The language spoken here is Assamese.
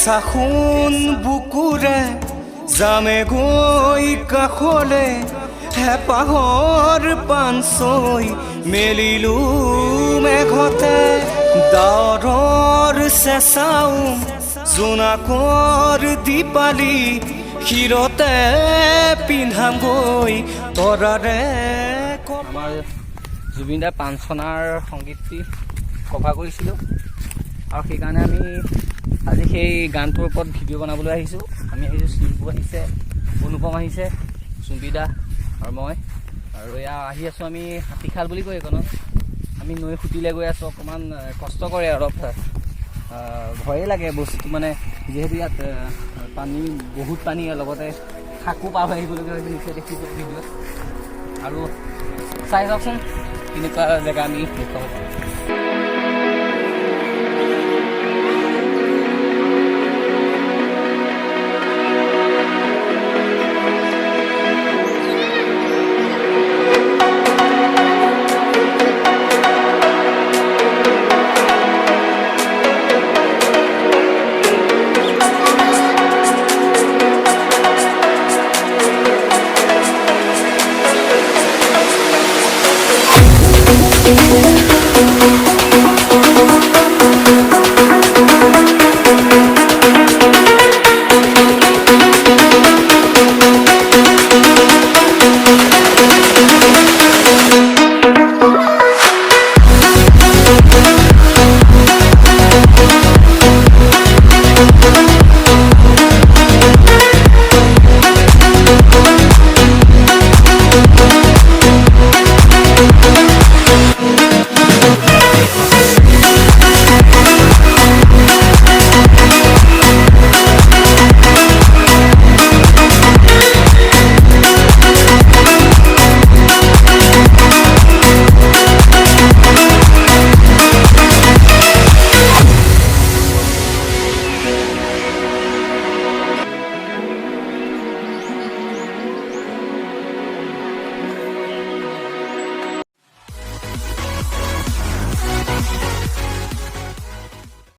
চাখোন বুকুৰে যামে গৈ কাষলে হেঁপাহৰ পানচৈ মেলিলো মেঘতে ডাৱৰৰ চেঁচাও জোনাকৰ দীপালি শিৰতে পিন্ধাম গৈ তৰাৰে। আমাৰ জুবিন দাৰ ৫ চনৰ সংগীতটি কভাৰ কৰিছিলোঁ আৰু সেইকাৰণে আমি আজি সেই গানটোৰ ওপৰত ভিডিঅ' বনাবলৈ আহিছোঁ। আমি আহিছোঁ, চিম্পু আহিছে, অনুপম আহিছে, চুম্পিদা আৰু মই। আৰু এয়া আহি আছোঁ আমি হাতীখাল বুলি কয় এইকণত। আমি নৈ সুতিলে গৈ আছোঁ। অকণমান কষ্ট কৰে অলপ, ভয়ে লাগে বস্তুটো মানে, যিহেতু ইয়াত পানী বহুত পানী, লগতে শাকো পাৰ হৈ আহিবলগীয়া হৈছে নিশ্চয় দেখিছোঁ ভিডিঅ'ত। আৰু চাই যাওকচোন কেনেকুৱা জেগা আমি দেখুৱাব পাৰোঁ।